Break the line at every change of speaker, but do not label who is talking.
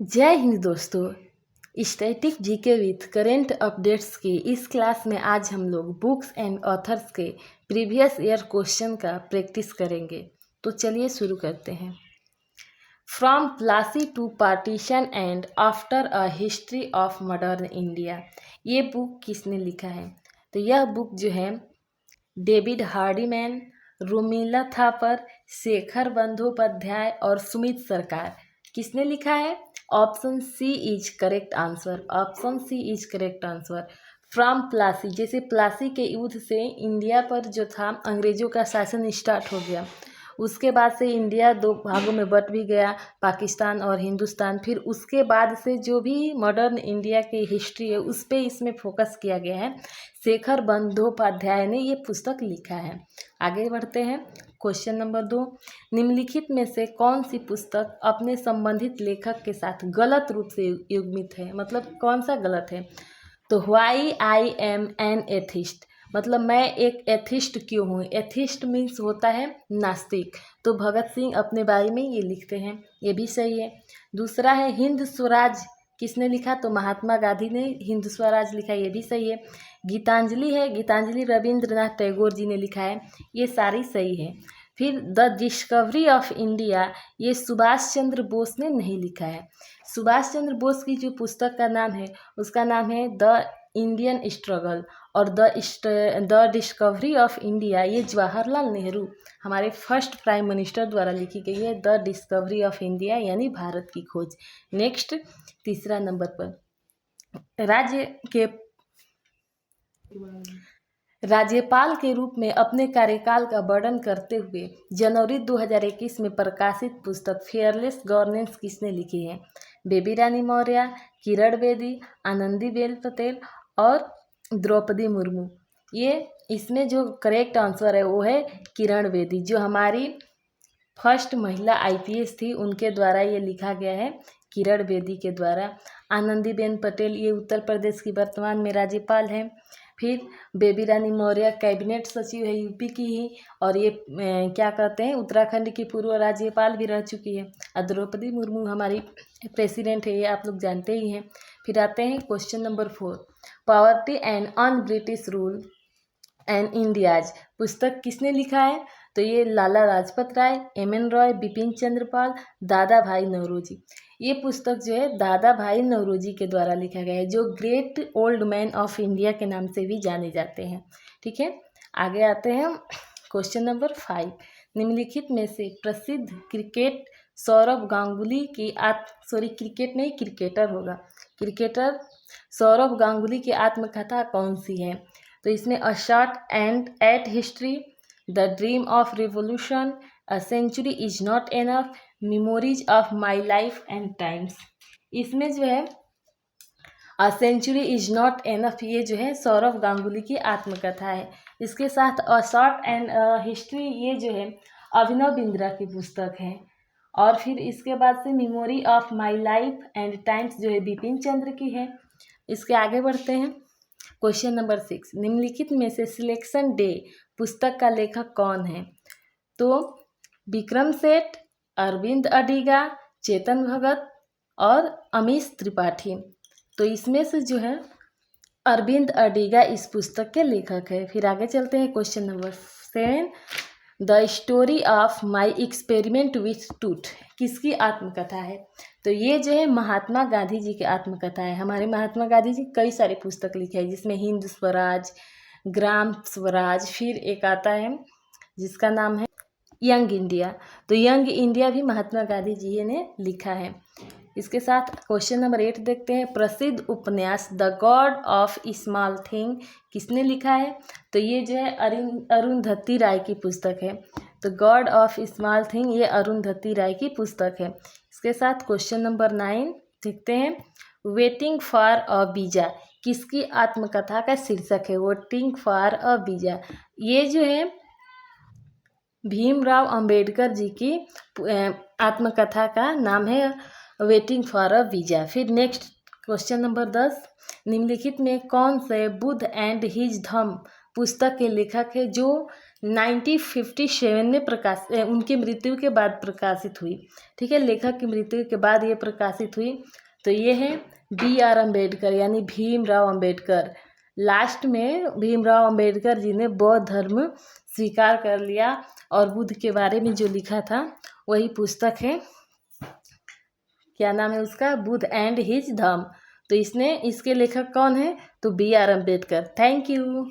जय हिंद दोस्तों। Static GK with current updates की इस क्लास में आज हम लोग बुक्स एंड ऑथर्स के प्रीवियस ईयर क्वेश्चन का प्रैक्टिस करेंगे। तो चलिए शुरू करते हैं। From Plassey to partition and after a history of modern India, ये बुक किसने लिखा है? तो यह बुक जो है डेविड हार्डीमैन, रोमिला थापर, शेखर बंदोपाध्याय और सुमित सरकार, किसने लिखा है? Option C is correct answer. Option C is correct answer. From Plassey, जैसे प्लासी के युद्ध से इंडिया पर जो था अंग्रेजों का शासन स्टार्ट हो गया, उसके बाद से इंडिया दो भागों में बट भी गया, पाकिस्तान और हिंदुस्तान। फिर उसके बाद से जो भी मॉडर्न इंडिया की हिस्ट्री है उस पर इसमें फोकस किया गया है। शेखर बंदोपाध्याय ने ये पुस्तक लिखा है। आगे बढ़ते हैं। क्वेश्चन नंबर 2, निम्नलिखित में से कौन सी पुस्तक अपने संबंधित लेखक के साथ गलत रूप से युग्मित है? मतलब कौन सा गलत है? तो why I am an atheist, मतलब मैं एक एथिस्ट क्यों हूँ। एथिस्ट मीन्स होता है नास्तिक। तो भगत सिंह अपने बारे में ये लिखते हैं, ये भी सही है। दूसरा है हिंद स्वराज, किसने लिखा? तो महात्मा गांधी ने हिंद स्वराज लिखा, ये भी सही है। गीतांजलि है, गीतांजलि रविंद्रनाथ टैगोर जी ने लिखा है, ये सारी सही है। फिर द डिस्कवरी ऑफ इंडिया, ये सुभाष चंद्र बोस ने नहीं लिखा है। सुभाष चंद्र बोस की जो पुस्तक का नाम है उसका नाम है द इंडियन स्ट्रगल, और द डिस्कवरी ऑफ इंडिया ये जवाहरलाल नेहरू, हमारे फर्स्ट प्राइम मिनिस्टर द्वारा लिखी गई है। द डिस्कवरी ऑफ इंडिया यानी भारत की खोज। नेक्स्ट, तीसरा नंबर पर, राज्यपाल के रूप में अपने कार्यकाल का वर्णन करते हुए जनवरी 2021 में प्रकाशित पुस्तक फेयरलेस गवर्नेंस किसने लिखी है? बेबी रानी मौर्य, किरण बेदी, आनंदीबेन पटेल और द्रौपदी मुर्मू। ये इसमें जो करेक्ट आंसर है वो है किरण बेदी, जो हमारी फर्स्ट महिला आईपीएस थी, उनके द्वारा ये लिखा गया है, किरण बेदी के द्वारा। आनंदीबेन पटेल ये उत्तर प्रदेश की वर्तमान में राज्यपाल हैं। फिर बेबी रानी मौर्य कैबिनेट सचिव है यूपी की ही, और ये क्या कहते हैं, उत्तराखंड की पूर्व राज्यपाल भी रह चुकी है। और द्रौपदी मुर्मू हमारी प्रेसिडेंट है, ये आप लोग जानते ही हैं। फिर आते हैं question number 4, poverty and on British rule and India's, पुस्तक किसने लिखा है? तो ये लाला लाजपत राय, एम.एन. रॉय, बिपिन चंद्र पाल, दादा भाई नौरोजी। ये पुस्तक जो है दादा भाई नौरोजी के द्वारा लिखा गया है, जो great old man of India के नाम से भी जाने जाते हैं। ठीक है, आगे आते हैं क्वेश्चन नंबर 5, निम्नलिखित में से प्रसिद्ध क्रिकेट सौरभ गांगुली की क्रिकेट नहीं, क्रिकेटर होगा, क्रिकेटर सौरभ गांगुली की आत्मकथा कौन सी है? तो इसमें a shot and at history, the dream of revolution, a century is not enough, memories of my life and times. इसमें जो है a century is not enough, ये जो है सौरभ गांगुली की आत्मकथा है। इसके साथ अ शॉर्ट एंड हिस्ट्री, ये जो है अभिनव बिंद्रा की पुस्तक है। और फिर इसके बाद से memory of my life and times जो है बिपिन चंद्र की है। इसके आगे बढ़ते हैं। क्वेश्चन नंबर 6, निम्नलिखित में से सिलेक्शन डे पुस्तक का लेखक कौन है? तो विक्रम सेठ, अरविंद अडिगा, चेतन भगत और अमीश त्रिपाठी। तो इसमें से जो है अरविंद अडिगा इस पुस्तक के लेखक है। फिर आगे चलते हैं question number 7, the story of my experiment with tooth किसकी आत्मकथा है? तो ये जो है महात्मा गांधी जी की आत्मकथा है। हमारे महात्मा गांधी जी कई सारी पुस्तक लिखे हैं, जिसमें हिंद स्वराज, ग्राम स्वराज, फिर एक आता है जिसका नाम है यंग इंडिया। तो यंग इंडिया भी महात्मा गांधी जी ने लिखा है। इसके साथ क्वेश्चन नंबर 8 देखते हैं, प्रसिद्ध उपन्यास the God of small thing किसने लिखा है? तो ये जो है अरुंधति राय की पुस्तक है। तो गॉड ऑफ स्मॉल थिंग ये अरुंधति राय की पुस्तक है। इसके साथ क्वेश्चन नंबर 9 देखते हैं, वेटिंग फॉर अ वीजा किसकी आत्मकथा का शीर्षक है? वेटिंग फॉर अ वीजा, ये जो है भीमराव अंबेडकर जी की आत्मकथा का नाम है वेटिंग फॉर अ वीजा। फिर नेक्स्ट क्वेश्चन नंबर 10, निम्नलिखित में कौन से बुद्ध एंड हिज धम्म पुस्तक के लेखक है जो 1957 में उनकी मृत्यु के बाद प्रकाशित हुई। ठीक है, लेखक की मृत्यु के बाद ये प्रकाशित हुई। तो ये है BR अम्बेडकर यानी भीमराव अम्बेडकर। लास्ट में भीमराव अम्बेडकर जी ने बौद्ध धर्म स्वीकार कर लिया और बुद्ध के बारे में जो लिखा था वही पुस्तक है, क्या नाम है उसका, बुद्ध एंड हिज धम्म। तो इसके लेखक कौन है, तो BR अम्बेडकर। Thank you.